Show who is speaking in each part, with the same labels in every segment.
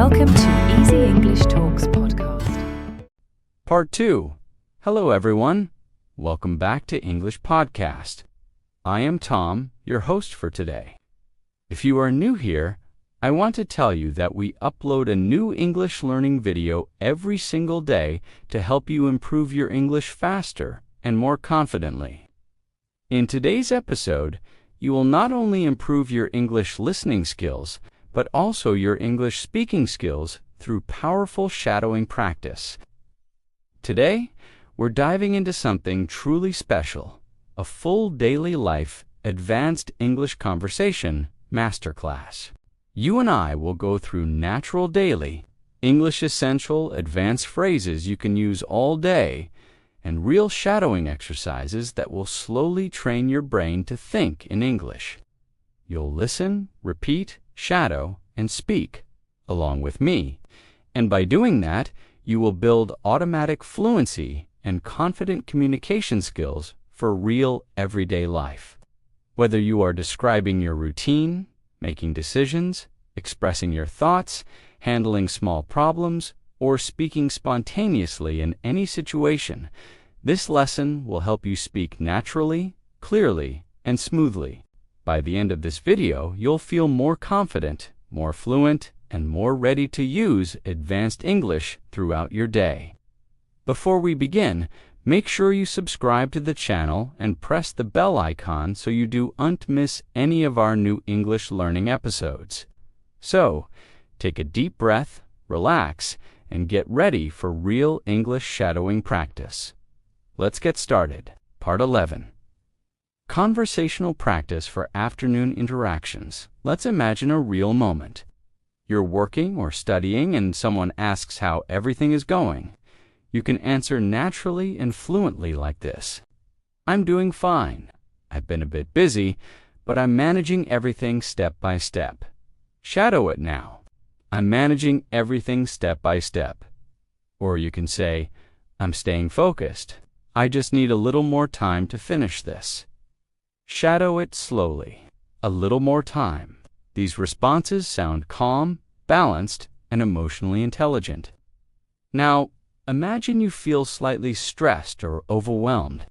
Speaker 1: Welcome to Easy English Talks podcast.
Speaker 2: Part 2. Hello everyone. Welcome back to English Podcast. I am Tom, your host for today. If you are new here, I want to tell you that we upload a new English learning video every single day to help you improve your English faster and more confidently. In today's episode, you will not only improve your English listening skills, but also your English speaking skills through powerful shadowing practice. Today, we're diving into something truly special, a full daily life Advanced English Conversation Masterclass. You and I will go through natural daily, English essential advanced phrases you can use all day, and real shadowing exercises that will slowly train your brain to think in English. You'll listen, repeat, shadow, and speak, along with me, and by doing that, you will build automatic fluency and confident communication skills for real everyday life. Whether you are describing your routine, making decisions, expressing your thoughts, handling small problems, or speaking spontaneously in any situation, this lesson will help you speak naturally, clearly, and smoothly. By the end of this video, you'll feel more confident, more fluent, and more ready to use advanced English throughout your day. Before we begin, make sure you subscribe to the channel and press the bell icon so you don't miss any of our new English learning episodes. So, take a deep breath, relax, and get ready for real English shadowing practice. Let's get started. Part 11. Conversational practice for afternoon interactions. Let's imagine a real moment. You're working or studying and someone asks how everything is going. You can answer naturally and fluently like this. I'm doing fine. I've been a bit busy, but I'm managing everything step by step. Shadow it now. I'm managing everything step by step. Or you can say, I'm staying focused. I just need a little more time to finish this. Shadow it slowly. A little more time. These responses sound calm, balanced, and emotionally intelligent. Now, imagine you feel slightly stressed or overwhelmed.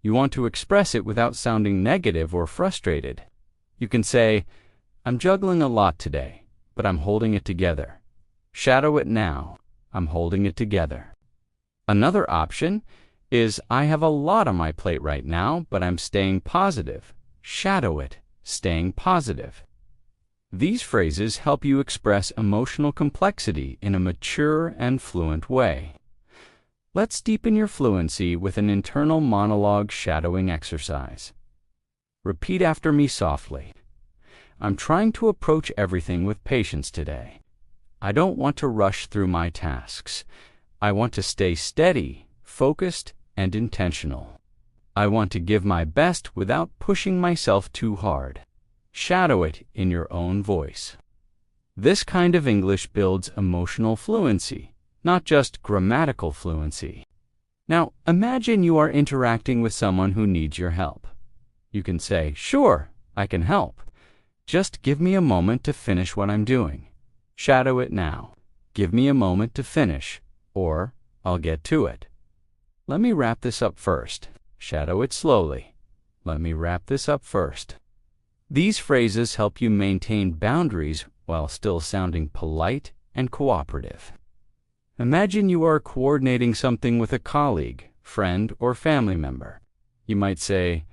Speaker 2: You want to express it without sounding negative or frustrated. You can say, I'm juggling a lot today, but I'm holding it together. Shadow it now. I'm holding it together. Another option is, I have a lot on my plate right now, but I'm staying positive. Shadow it. Staying positive. These phrases help you express emotional complexity in a mature and fluent way. Let's deepen your fluency with an internal monologue shadowing exercise. Repeat after me softly. I'm trying to approach everything with patience today. I don't want to rush through my tasks. I want to stay steady, focused, and intentional. I want to give my best without pushing myself too hard. Shadow it in your own voice. This kind of English builds emotional fluency, not just grammatical fluency. Now, imagine you are interacting with someone who needs your help. You can say, sure, I can help. Just give me a moment to finish what I'm doing. Shadow it now. Give me a moment to finish, or I'll get to it. Let me wrap this up first. Shadow it slowly. Let me wrap this up first. These phrases help you maintain boundaries while still sounding polite and cooperative. Imagine you are coordinating something with a colleague, friend, or family member. You might say,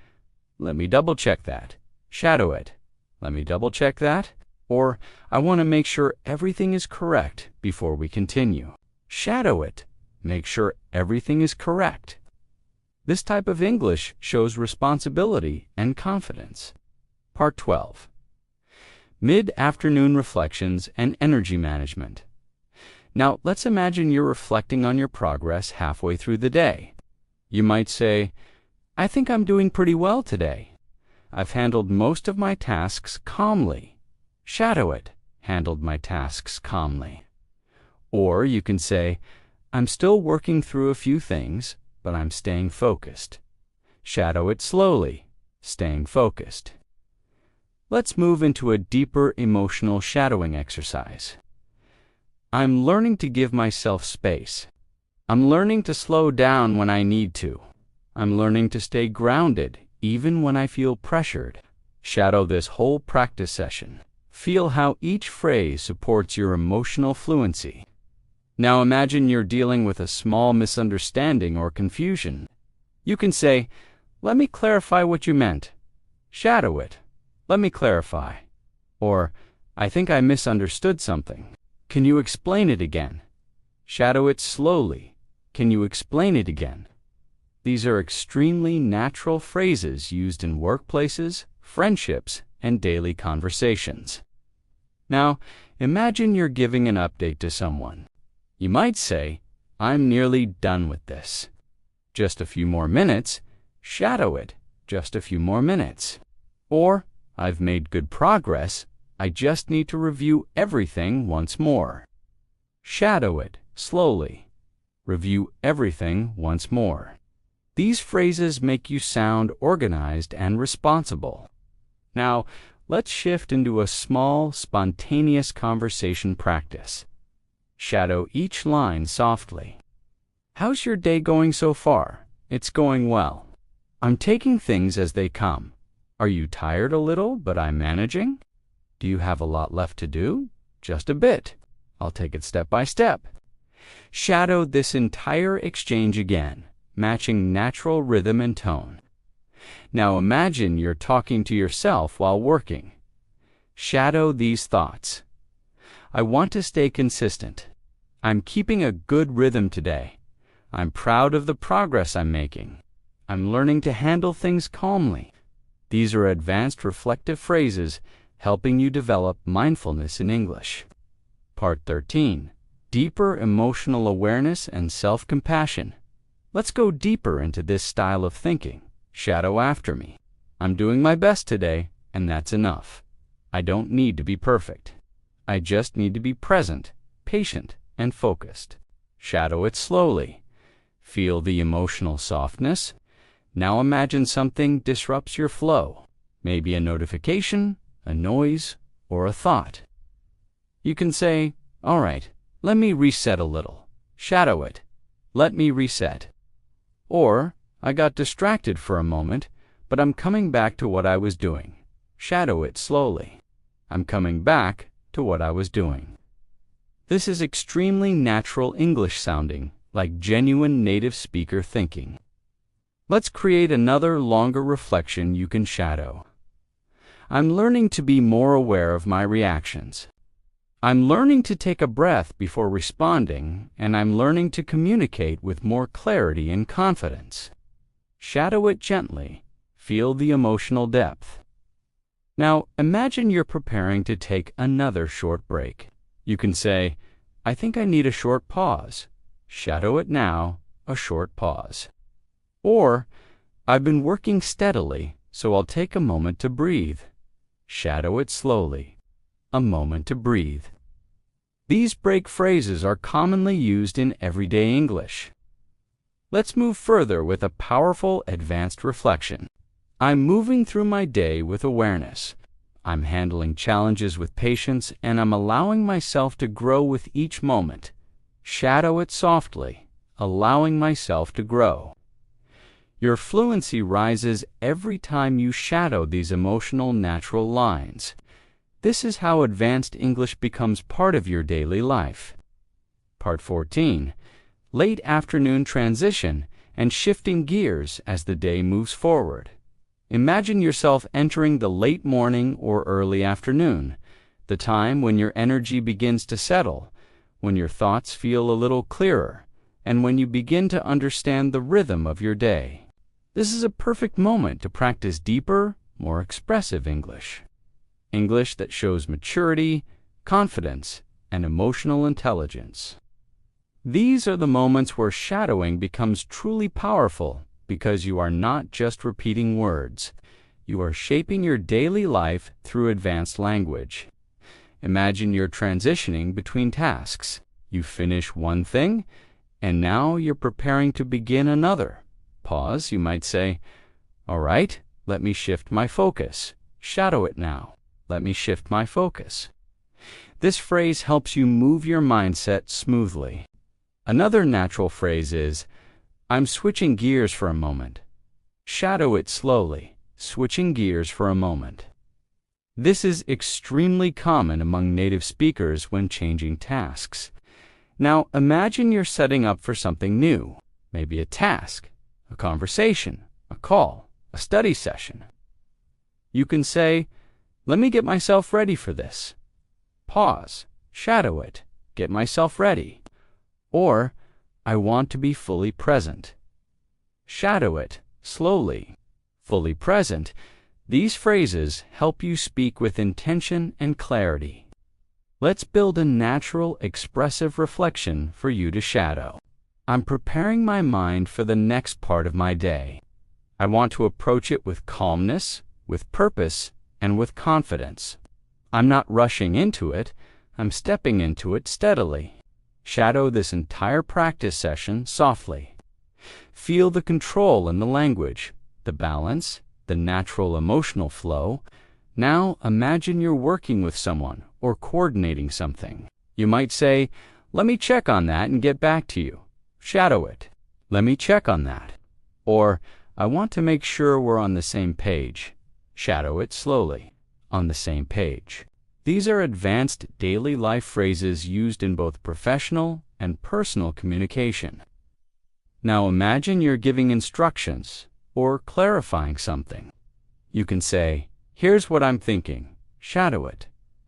Speaker 2: let me double check that. Shadow it. Let me double check that. Or, I want to make sure everything is correct before we continue. Shadow it. Make sure everything is correct. This type of English shows responsibility and confidence. Part 12. Mid-afternoon reflections and energy management. Now, let's imagine you're reflecting on your progress halfway through the day. You might say, I think I'm doing pretty well today. I've handled most of my tasks calmly. Shadow it. Handled my tasks calmly. Or you can say, I'm still working through a few things, but I'm staying focused. Shadow it slowly. Staying focused. Let's move into a deeper emotional shadowing exercise. I'm learning to give myself space. I'm learning to slow down when I need to. I'm learning to stay grounded even when I feel pressured. Shadow this whole practice session. Feel how each phrase supports your emotional fluency. Now imagine you're dealing with a small misunderstanding or confusion. You can say, "Let me clarify what you meant." Shadow it. "Let me clarify." Or, "I think I misunderstood something. Can you explain it again?" Shadow it slowly. "Can you explain it again?" These are extremely natural phrases used in workplaces, friendships, and daily conversations. Now, imagine you're giving an update to someone. You might say, "I'm nearly done with this." Just a few more minutes. Shadow it. "Just a few more minutes." Or, "I've made good progress. I just need to review everything once more." Shadow it slowly. Review everything once more. These phrases make you sound organized and responsible. Now, let's shift into a small, spontaneous conversation practice. Shadow each line softly. "How's your day going so far?" "It's going well." "I'm taking things as they come." "Are you tired a little, but I'm managing?" "Do you have a lot left to do?" "Just a bit. I'll take it step by step." Shadow this entire exchange again, matching natural rhythm and tone. Now imagine you're talking to yourself while working. Shadow these thoughts. "I want to stay consistent." "I'm keeping a good rhythm today." "I'm proud of the progress I'm making." "I'm learning to handle things calmly." These are advanced reflective phrases helping you develop mindfulness in English. Part 13. Deeper emotional awareness and self-compassion. Let's go deeper into this style of thinking. Shadow after me. "I'm doing my best today, and that's enough. I don't need to be perfect. I just need to be present, patient, and focused." Shadow it slowly. Feel the emotional softness. Now imagine something disrupts your flow. Maybe a notification, a noise, or a thought. You can say, "All right, let me reset a little." Shadow it. "Let me reset." Or, "I got distracted for a moment, but I'm coming back to what I was doing." Shadow it slowly. "I'm coming back to what I was doing." This is extremely natural English sounding, like genuine native speaker thinking. Let's create another longer reflection you can shadow. "I'm learning to be more aware of my reactions." "I'm learning to take a breath before responding, and I'm learning to communicate with more clarity and confidence." Shadow it gently. Feel the emotional depth. Now, imagine you're preparing to take another short break. You can say, "I think I need a short pause." Shadow it now, a short pause. Or, "I've been working steadily, so I'll take a moment to breathe." Shadow it slowly. A moment to breathe. These break phrases are commonly used in everyday English. Let's move further with a powerful advanced reflection. "I'm moving through my day with awareness. I'm handling challenges with patience, and I'm allowing myself to grow with each moment." Shadow it softly, allowing myself to grow. Your fluency rises every time you shadow these emotional natural lines. This is how advanced English becomes part of your daily life. Part 14. Late afternoon transition and shifting gears as the day moves forward. Imagine yourself entering the late morning or early afternoon, the time when your energy begins to settle, when your thoughts feel a little clearer, and when you begin to understand the rhythm of your day. This is a perfect moment to practice deeper, more expressive English. English that shows maturity, confidence, and emotional intelligence. These are the moments where shadowing becomes truly powerful because you are not just repeating words. You are shaping your daily life through advanced language. Imagine you're transitioning between tasks. You finish one thing, and now you're preparing to begin another. Pause, you might say, "All right, let me shift my focus." Shadow it now. "Let me shift my focus." This phrase helps you move your mindset smoothly. Another natural phrase is, I'm switching gears for a moment. Shadow it slowly, switching gears for a moment. This is extremely common among native speakers when changing tasks. Now imagine you're setting up for something new, maybe a task, a conversation, a call, a study session. You can say, let me get myself ready for this. Pause, shadow it, get myself ready. Or, I want to be fully present. Shadow it, slowly, fully present. These phrases help you speak with intention and clarity. Let's build a natural, expressive reflection for you to shadow. I'm preparing my mind for the next part of my day. I want to approach it with calmness, with purpose, and with confidence. I'm not rushing into it, I'm stepping into it steadily. Shadow this entire practice session softly. Feel the control in the language, the balance, the natural emotional flow. Now imagine you're working with someone or coordinating something. You might say, let me check on that and get back to you. Shadow it. Let me check on that. Or, I want to make sure we're on the same page. Shadow it slowly. On the same page. These are advanced daily life phrases used in both professional and personal communication. Now imagine you're giving instructions or clarifying something. You can say, here's what I'm thinking. Shadow it.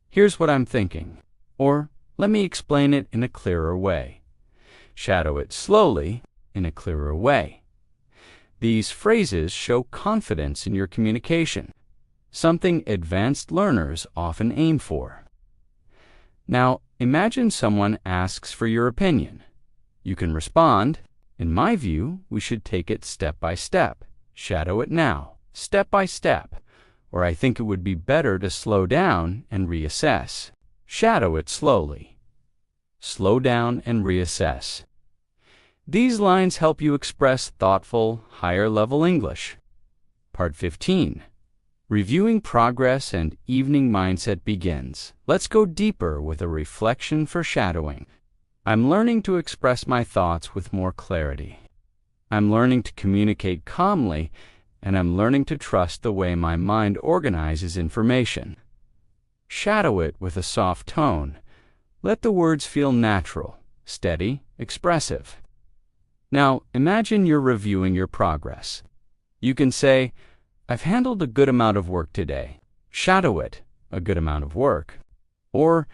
Speaker 2: Here's what I'm thinking. Or, let me explain it in a clearer way. Shadow it slowly in a clearer way. These phrases show confidence in your communication, something advanced learners often aim for. Now, imagine someone asks for your opinion. You can respond, in my view, we should take it step by step. Shadow it now, step by step. Or I think it would be better to slow down and reassess. Shadow it slowly. Slow down and reassess. These lines help you express thoughtful, higher-level English. Part 15. Reviewing progress and evening mindset begins. Let's go deeper with a reflection for shadowing. I'm learning to express my thoughts with more clarity. I'm learning to communicate calmly, and I'm learning to trust the way my mind organizes information. Shadow it with a soft tone. Let the words feel natural, steady, expressive. Now, imagine you're reviewing your progress. You can say, I've handled a good amount of work today. Shadow it, a good amount of work. Or,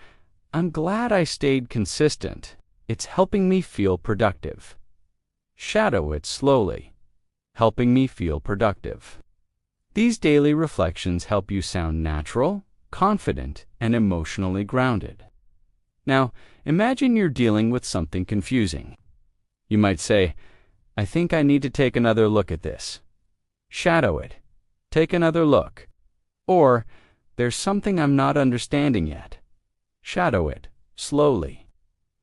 Speaker 2: I'm glad I stayed consistent. It's helping me feel productive. Shadow it slowly, helping me feel productive. These daily reflections help you sound natural, confident, and emotionally grounded. Now, imagine you're dealing with something confusing. You might say, I think I need to take another look at this. Shadow it. Take another look. Or, there's something I'm not understanding yet. Shadow it, slowly.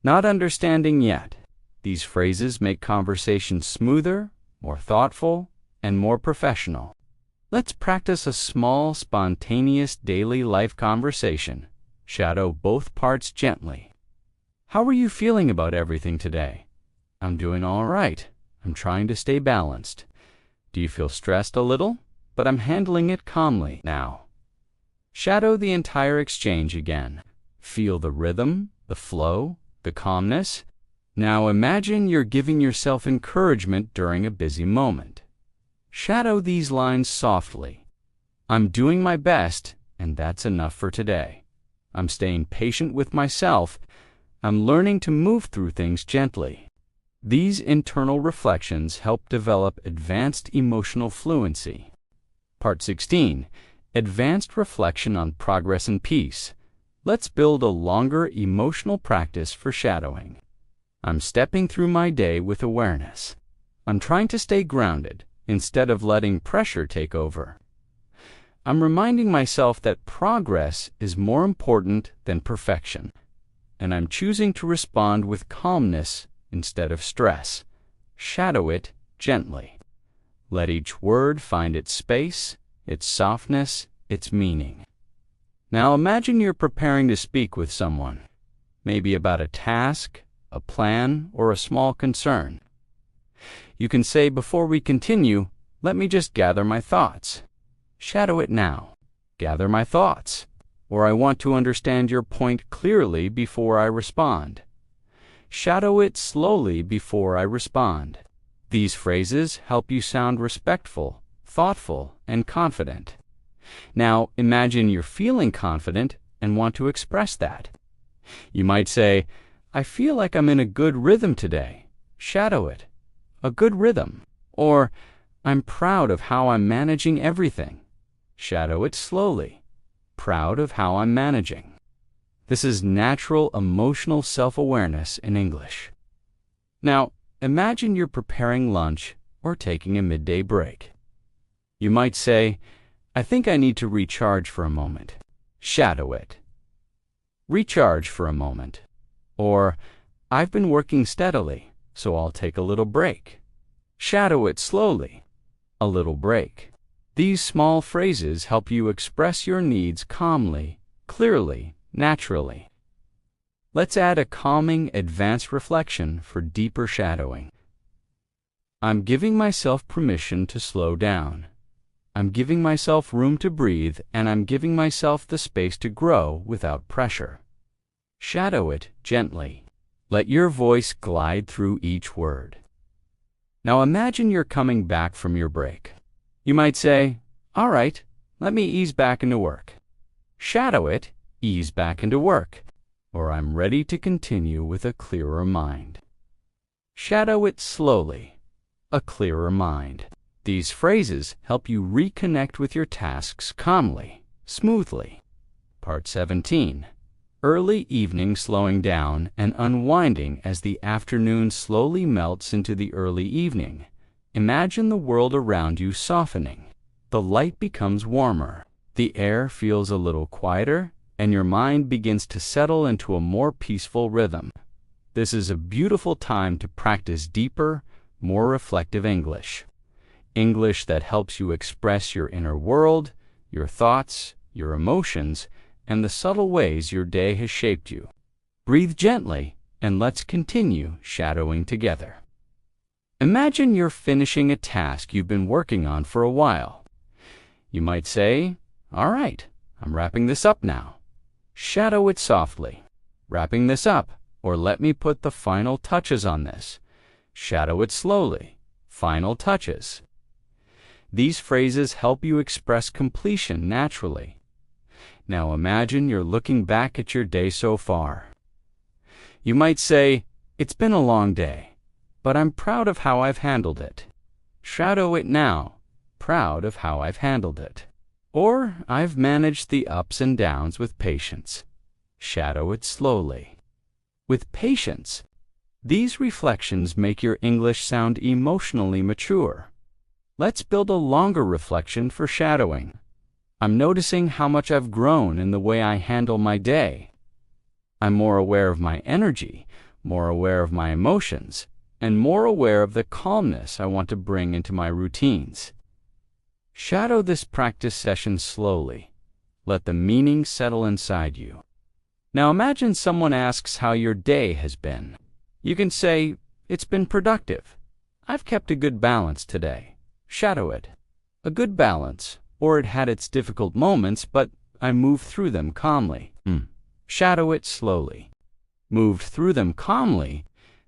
Speaker 2: Not understanding yet. These phrases make conversations smoother, more thoughtful, and more professional. Let's practice a small, spontaneous daily life conversation. Shadow both parts gently. How are you feeling about everything today? I'm doing all right. I'm trying to stay balanced. Do you feel stressed a little? But I'm handling it calmly now. Shadow the entire exchange again. Feel the rhythm, the flow, the calmness. Now imagine you're giving yourself encouragement during a busy moment. Shadow these lines softly. I'm doing my best, and that's enough for today. I'm staying patient with myself. I'm learning to move through things gently. These internal reflections help develop advanced emotional fluency. Part 16. Advanced reflection on progress and peace. Let's build a longer emotional practice for shadowing. I'm stepping through my day with awareness. I'm trying to stay grounded instead of letting pressure take over. I'm reminding myself that progress is more important than perfection, and I'm choosing to respond with calmness instead of stress. Shadow it gently. Let each word find its space, its softness, its meaning. Now imagine you're preparing to speak with someone, maybe about a task, a plan, or a small concern. You can say, before we continue, let me just gather my thoughts. Shadow it now. Gather my thoughts. Or I want to understand your point clearly before I respond. Shadow it slowly before I respond. These phrases help you sound respectful, thoughtful, and confident. Now, imagine you're feeling confident and want to express that. You might say, I feel like I'm in a good rhythm today. Shadow it. A good rhythm. Or, I'm proud of how I'm managing everything. Shadow it slowly. Proud of how I'm managing. This is natural emotional self-awareness in English. Now, imagine you're preparing lunch or taking a midday break. You might say, I think I need to recharge for a moment. Shadow it. Recharge for a moment. Or, I've been working steadily, so I'll take a little break. Shadow it slowly. A little break. These small phrases help you express your needs calmly, clearly, naturally. Let's add a calming, advanced reflection for deeper shadowing. I'm giving myself permission to slow down. I'm giving myself room to breathe, and I'm giving myself the space to grow without pressure. Shadow it gently. Let your voice glide through each word. Now imagine you're coming back from your break. You might say, all right, let me ease back into work. Shadow it, ease back into work. Or I'm ready to continue with a clearer mind. Shadow it slowly. A clearer mind. These phrases help you reconnect with your tasks calmly, smoothly. Part 17. Early evening slowing down and unwinding as the afternoon slowly melts into the early evening. Imagine the world around you softening. The light becomes warmer. The air feels a little quieter, and your mind begins to settle into a more peaceful rhythm. This is a beautiful time to practice deeper, more reflective English. English that helps you express your inner world, your thoughts, your emotions, and the subtle ways your day has shaped you. Breathe gently, and let's continue shadowing together. Imagine you're finishing a task you've been working on for a while. You might say, all right, I'm wrapping this up now. Shadow it softly. Wrapping this up, or let me put the final touches on this. Shadow it slowly. Final touches. These phrases help you express completion naturally. Now imagine you're looking back at your day so far. You might say, it's been a long day, but I'm proud of how I've handled it. Shadow it now. Proud of how I've handled it. Or, I've managed the ups and downs with patience. Shadow it slowly. With patience. These reflections make your English sound emotionally mature. Let's build a longer reflection for shadowing. I'm noticing how much I've grown in the way I handle my day. I'm more aware of my energy, more aware of my emotions, and more aware of the calmness I want to bring into my routines. Shadow this practice session slowly. Let the meaning settle inside you. Now imagine someone asks how your day has been. You can say, it's been productive. I've kept a good balance today. Shadow it. A good balance, or it had its difficult moments, but I moved through them calmly. Shadow it slowly. Moved through them calmly.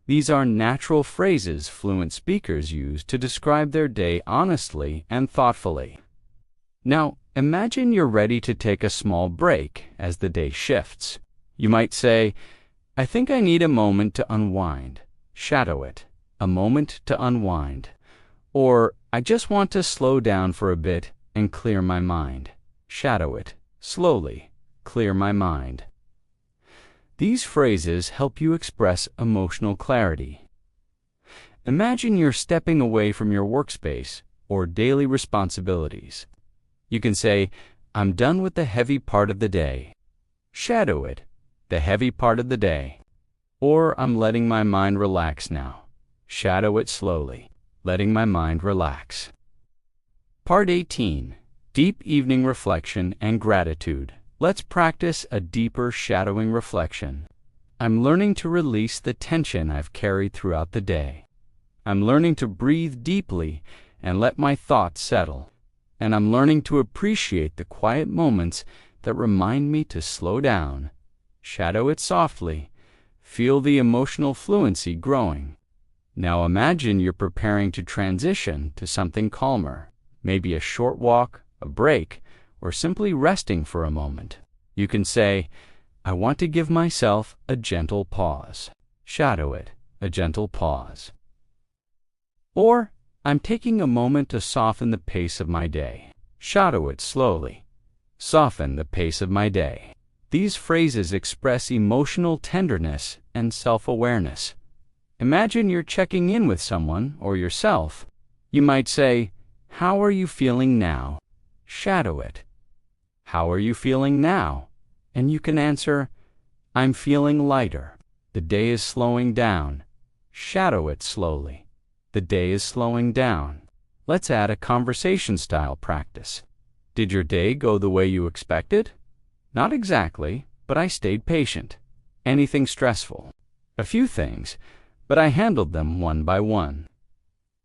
Speaker 2: These are natural phrases fluent speakers use to describe their day honestly and thoughtfully. Now, imagine you're ready to take a small break as the day shifts. You might say, I think I need a moment to unwind. Shadow it. A moment to unwind. Or, I just want to slow down for a bit and clear my mind. Shadow it. Slowly. Clear my mind. These phrases help you express emotional clarity. Imagine you're stepping away from your workspace or daily responsibilities. You can say, I'm done with the heavy part of the day. Shadow it. The heavy part of the day. Or, I'm letting my mind relax now. Shadow it slowly. Letting my mind relax. Part 18. Deep evening reflection and gratitude. Let's practice a deeper shadowing reflection. I'm learning to release the tension I've carried throughout the day. I'm learning to breathe deeply and let my thoughts settle. And I'm learning to appreciate the quiet moments that remind me to slow down. Shadow it softly. Feel the emotional fluency growing. Now imagine you're preparing to transition to something calmer, maybe a short walk, a break, or simply resting for a moment. You can say, I want to give myself a gentle pause. Shadow it, a gentle pause. Or, I'm taking a moment to soften the pace of my day. Shadow it slowly. Soften the pace of my day. These phrases express emotional tenderness and self-awareness. Imagine you're checking in with someone or yourself. You might say, how are you feeling now? Shadow it. How are you feeling now? And you can answer, I'm feeling lighter. The day is slowing down. Shadow it slowly. The day is slowing down. Let's add a conversation-style practice. Did your day go the way you expected? Not exactly, but I stayed patient. Anything stressful? A few things, but I handled them one by one.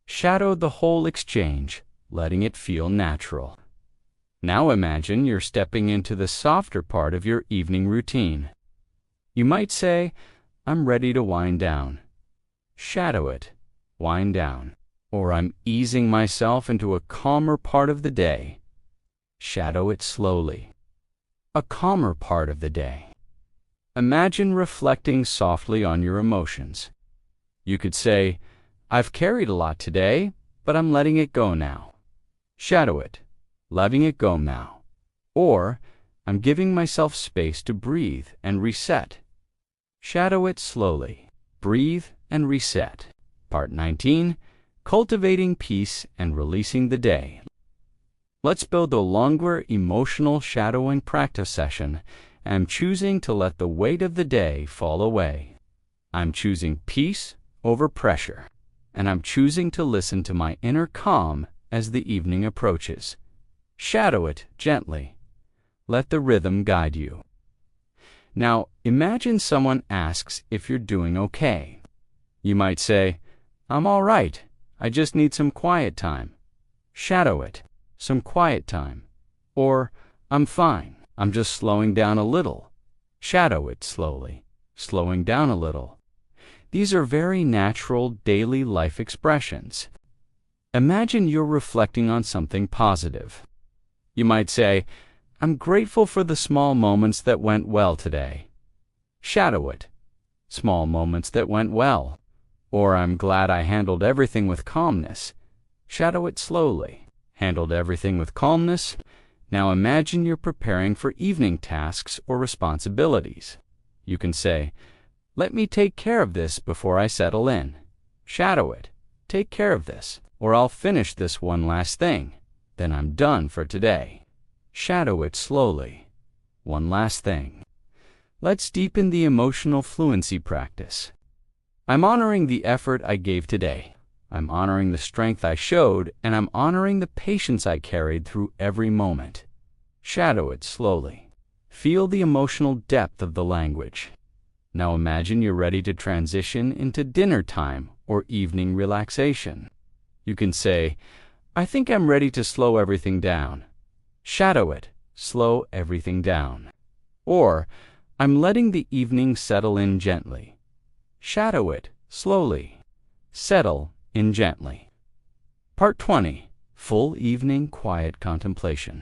Speaker 2: Shadow the whole exchange, letting it feel natural. Now imagine you're stepping into the softer part of your evening routine. You might say, I'm ready to wind down. Shadow it. Wind down. Or I'm easing myself into a calmer part of the day. Shadow it slowly. A calmer part of the day. Imagine reflecting softly on your emotions. You could say, I've carried a lot today, but I'm letting it go now. Shadow it. Letting it go now. Or, I'm giving myself space to breathe and reset. Shadow it slowly. Breathe and reset. Part 19, Cultivating Peace and Releasing the Day. Let's build a longer emotional shadowing practice session. I'm choosing to let the weight of the day fall away. I'm choosing peace over pressure. And I'm choosing to listen to my inner calm as the evening approaches. Shadow it gently. Let the rhythm guide you. Now, imagine someone asks if you're doing okay. You might say, I'm all right. I just need some quiet time. Shadow it. Some quiet time. Or, I'm fine. I'm just slowing down a little. Shadow it slowly. Slowing down a little. These are very natural daily life expressions. Imagine you're reflecting on something positive. You might say, I'm grateful for the small moments that went well today. Shadow it. Small moments that went well. Or I'm glad I handled everything with calmness. Shadow it slowly. Handled everything with calmness. Now imagine you're preparing for evening tasks or responsibilities. You can say, let me take care of this before I settle in. Shadow it. Take care of this, or I'll finish this one last thing. Then I'm done for today. Shadow it slowly. One last thing. Let's deepen the emotional fluency practice. I'm honoring the effort I gave today. I'm honoring the strength I showed, and I'm honoring the patience I carried through every moment. Shadow it slowly. Feel the emotional depth of the language. Now imagine you're ready to transition into dinner time or evening relaxation. You can say, I think I'm ready to slow everything down. Shadow it. Slow everything down. Or, I'm letting the evening settle in gently. Shadow it. Slowly. Settle in gently. Part 20. Full evening quiet contemplation.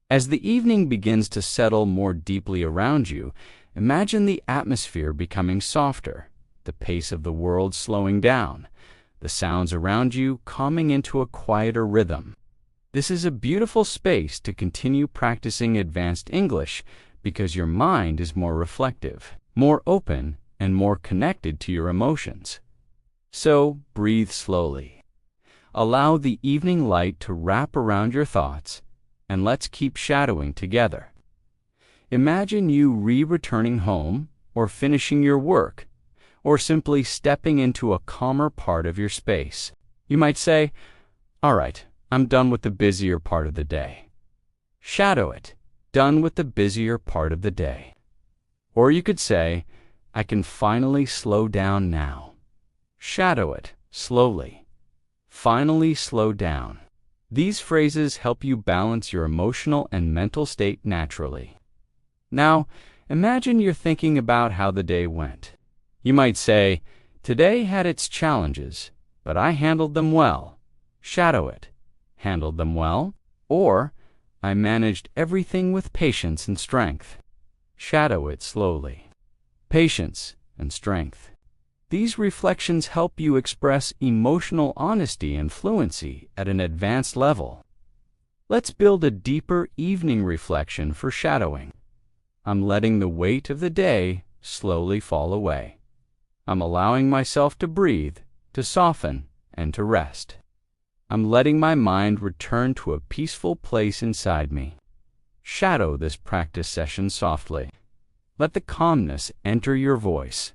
Speaker 2: As the evening begins to settle more deeply around you, imagine the atmosphere becoming softer, the pace of the world slowing down, the sounds around you calming into a quieter rhythm. This is a beautiful space to continue practicing advanced English because your mind is more reflective, more open, and more connected to your emotions. So, breathe slowly. Allow the evening light to wrap around your thoughts, and let's keep shadowing together. Imagine you returning home, or finishing your work, or simply stepping into a calmer part of your space. You might say, all right, I'm done with the busier part of the day. Shadow it. done with the busier part of the day. Or you could say, I can finally slow down now. Shadow it slowly. Finally slow down. These phrases help you balance your emotional and mental state naturally. Now, imagine you're thinking about how the day went. You might say, today had its challenges, but I handled them well. Shadow it. Handled them well. Or, I managed everything with patience and strength. Shadow it slowly. Patience and strength. These reflections help you express emotional honesty and fluency at an advanced level. Let's build a deeper evening reflection for shadowing. I'm letting the weight of the day slowly fall away. I'm allowing myself to breathe, to soften, and to rest. I'm letting my mind return to a peaceful place inside me. Shadow this practice session softly. Let the calmness enter your voice.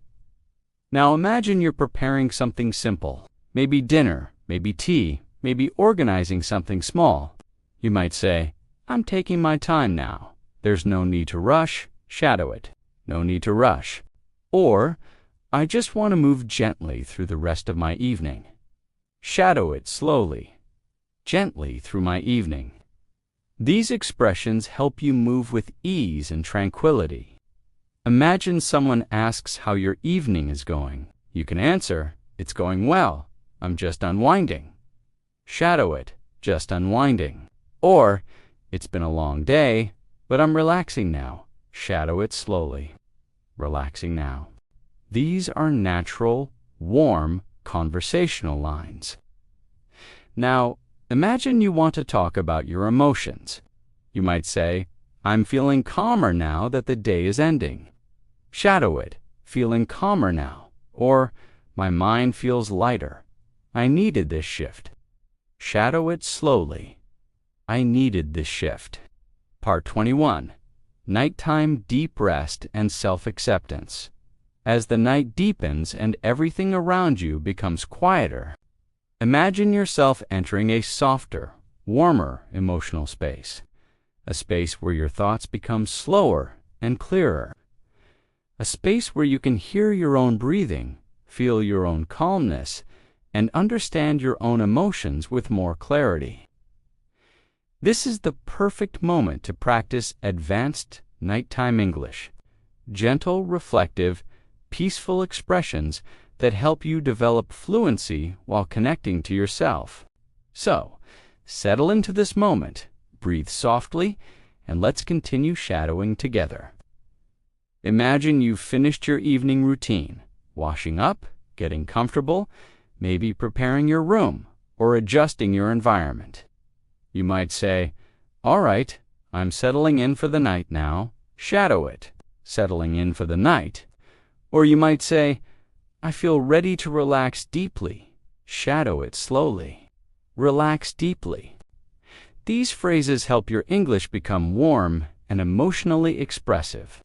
Speaker 2: Now imagine you're preparing something simple. Maybe dinner, maybe tea, maybe organizing something small. You might say, I'm taking my time now. There's no need to rush. Shadow it. No need to rush. Or, I just want to move gently through the rest of my evening. Shadow it slowly, gently through my evening. These expressions help you move with ease and tranquility. Imagine someone asks how your evening is going. You can answer, it's going well. I'm just unwinding. Shadow it, just unwinding. Or, it's been a long day, but I'm relaxing now. Shadow it slowly. Relaxing now. These are natural, warm, conversational lines. Now, imagine you want to talk about your emotions. You might say, I'm feeling calmer now that the day is ending. Shadow it, feeling calmer now. Or, my mind feels lighter. I needed this shift. Shadow it slowly. I needed this shift. Part 21. Nighttime deep rest and self-acceptance. As the night deepens and everything around you becomes quieter, imagine yourself entering a softer, warmer emotional space, a space where your thoughts become slower and clearer, a space where you can hear your own breathing, feel your own calmness, and understand your own emotions with more clarity. This is the perfect moment to practice advanced nighttime English, gentle, reflective, peaceful expressions that help you develop fluency while connecting to yourself. So, settle into this moment, breathe softly, and let's continue shadowing together. Imagine you've finished your evening routine, washing up, getting comfortable, maybe preparing your room or adjusting your environment. You might say, all right, I'm settling in for the night now. Shadow it, settling in for the night. Or you might say, I feel ready to relax deeply. Shadow it slowly. Relax deeply. These phrases help your English become warm and emotionally expressive.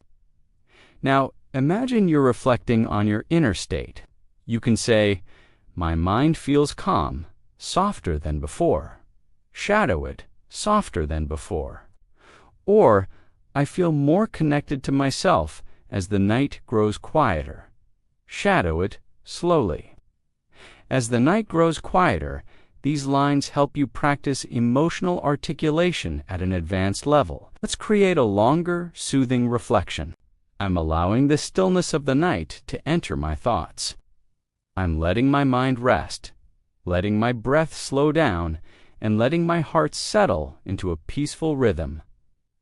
Speaker 2: Now, imagine you're reflecting on your inner state. You can say, my mind feels calm, softer than before. Shadow it, softer than before. Or, I feel more connected to myself as the night grows quieter. Shadow it slowly. As the night grows quieter, these lines help you practice emotional articulation at an advanced level. Let's create a longer, soothing reflection. I'm allowing the stillness of the night to enter my thoughts. I'm letting my mind rest, letting my breath slow down, and letting my heart settle into a peaceful rhythm.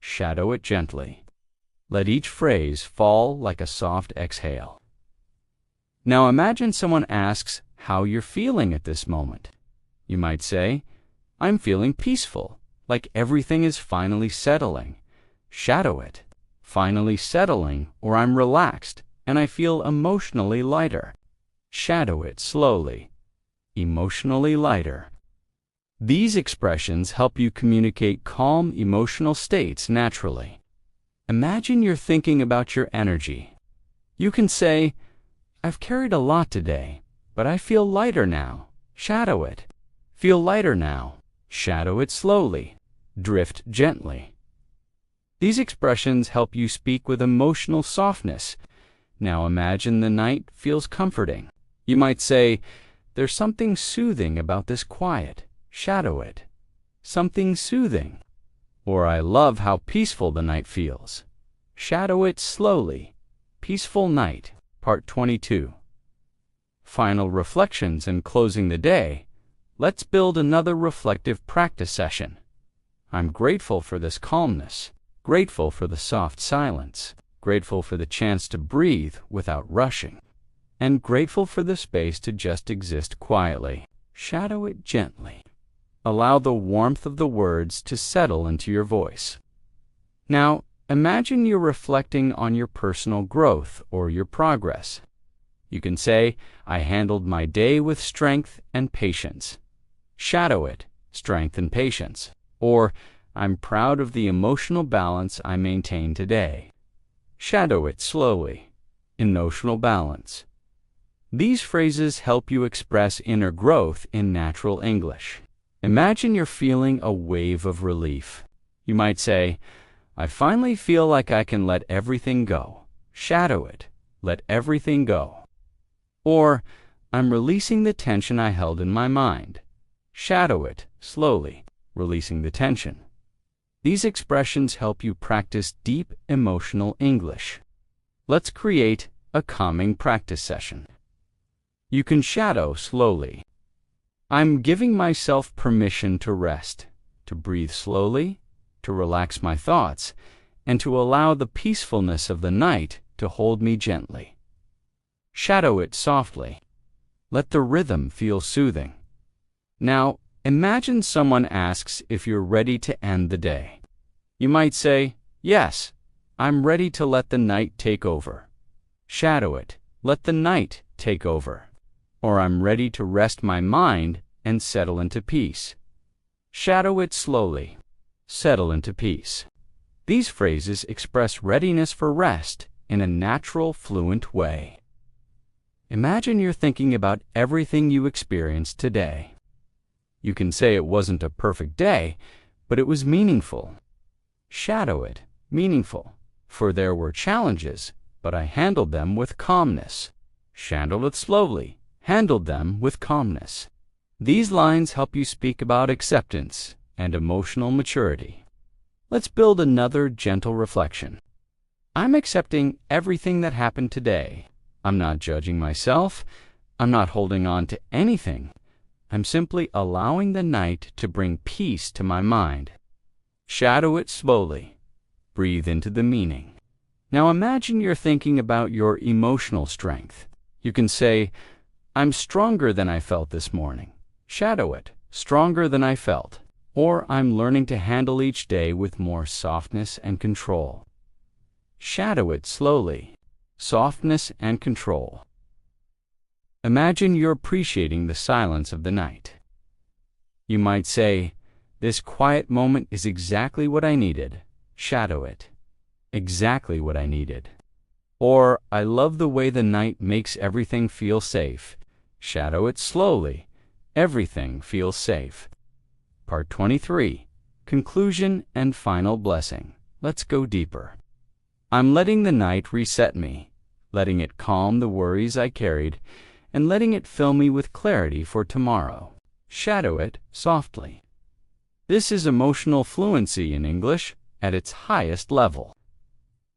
Speaker 2: Shadow it gently. Let each phrase fall like a soft exhale. Now imagine someone asks how you're feeling at this moment. You might say, I'm feeling peaceful, like everything is finally settling. Shadow it. Finally settling, or I'm relaxed and I feel emotionally lighter. Shadow it slowly. Emotionally lighter. These expressions help you communicate calm emotional states naturally. Imagine you're thinking about your energy. You can say, I've carried a lot today, but I feel lighter now. Shadow it. Feel lighter now. Shadow it slowly. Drift gently. These expressions help you speak with emotional softness. Now imagine the night feels comforting. You might say, "There's something soothing about this quiet. Shadow it." Something soothing. Or, "I love how peaceful the night feels." Shadow it slowly. Peaceful night, Part 22. Final reflections and closing the day. Let's build another reflective practice session. I'm grateful for this calmness, grateful for the soft silence, grateful for the chance to breathe without rushing, and grateful for the space to just exist quietly. Shadow it gently. Allow the warmth of the words to settle into your voice. Now, imagine you're reflecting on your personal growth or your progress. You can say, "I handled my day with strength and patience." Shadow it, strength and patience. Or, "I'm proud of the emotional balance I maintained today." Shadow it slowly, emotional balance. These phrases help you express inner growth in natural English. Imagine you're feeling a wave of relief. You might say, "I finally feel like I can let everything go." Shadow it, let everything go. Or, "I'm releasing the tension I held in my mind." Shadow it, slowly, releasing the tension. These expressions help you practice deep emotional English. Let's create a calming practice session. You can shadow slowly. I'm giving myself permission to rest, to breathe slowly, to relax my thoughts, and to allow the peacefulness of the night to hold me gently. Shadow it softly. Let the rhythm feel soothing. Now, imagine someone asks if you're ready to end the day. You might say, "Yes, I'm ready to let the night take over." Shadow it. Let the night take over. Or, "I'm ready to rest my mind and settle into peace." Shadow it slowly. Settle into peace. These phrases express readiness for rest in a natural, fluent way. Imagine you're thinking about everything you experienced today. You can say it wasn't a perfect day, but it was meaningful. Shadow it, meaningful, for there were challenges, but I handled them with calmness. Shadow it slowly, handled them with calmness. These lines help you speak about acceptance and emotional maturity. Let's build another gentle reflection. I'm accepting everything that happened today. I'm not judging myself. I'm not holding on to anything. I'm simply allowing the night to bring peace to my mind. Shadow it slowly. Breathe into the meaning. Now imagine you're thinking about your emotional strength. You can say, "I'm stronger than I felt this morning." Shadow it, stronger than I felt. Or, "I'm learning to handle each day with more softness and control." Shadow it slowly. Softness and control. Imagine you're appreciating the silence of the night. You might say, "This quiet moment is exactly what I needed." Shadow it. Exactly what I needed. Or, "I love the way the night makes everything feel safe." Shadow it slowly. Everything feels safe. Part 23. Conclusion and final blessing. Let's go deeper. I'm letting the night reset me, letting it calm the worries I carried, and letting it fill me with clarity for tomorrow. Shadow it softly. This is emotional fluency in English at its highest level.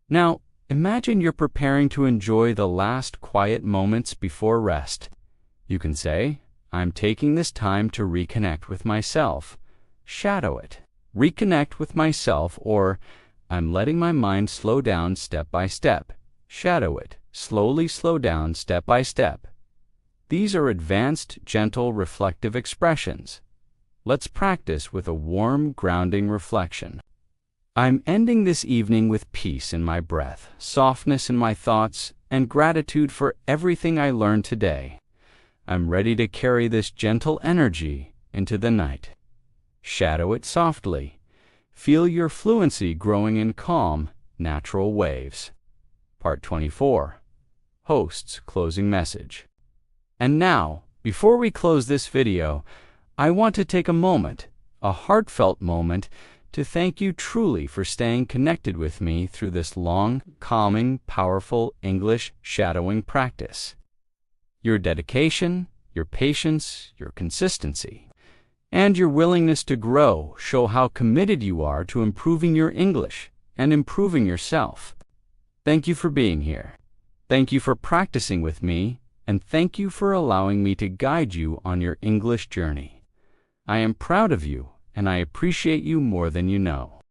Speaker 2: Now, imagine you're preparing to enjoy the last quiet moments before rest. You can say, "I'm taking this time to reconnect with myself." Shadow it. Reconnect with myself, or, "I'm letting my mind slow down step by step." Shadow it. Slowly slow down step by step. These are advanced, gentle, reflective expressions. Let's practice with a warm, grounding reflection. I'm ending this evening with peace in my breath, softness in my thoughts, and gratitude for everything I learned today. I'm ready to carry this gentle energy into the night. Shadow it softly. Feel your fluency growing in calm, natural waves. Part 24. Host's closing message. And now, before we close this video, I want to take a moment, a heartfelt moment, to thank you truly for staying connected with me through this long, calming, powerful English shadowing practice. Your dedication, your patience, your consistency, and your willingness to grow show how committed you are to improving your English and improving yourself. Thank you for being here. Thank you for practicing with me, and thank you for allowing me to guide you on your English journey. I am proud of you, and I appreciate you more than you know.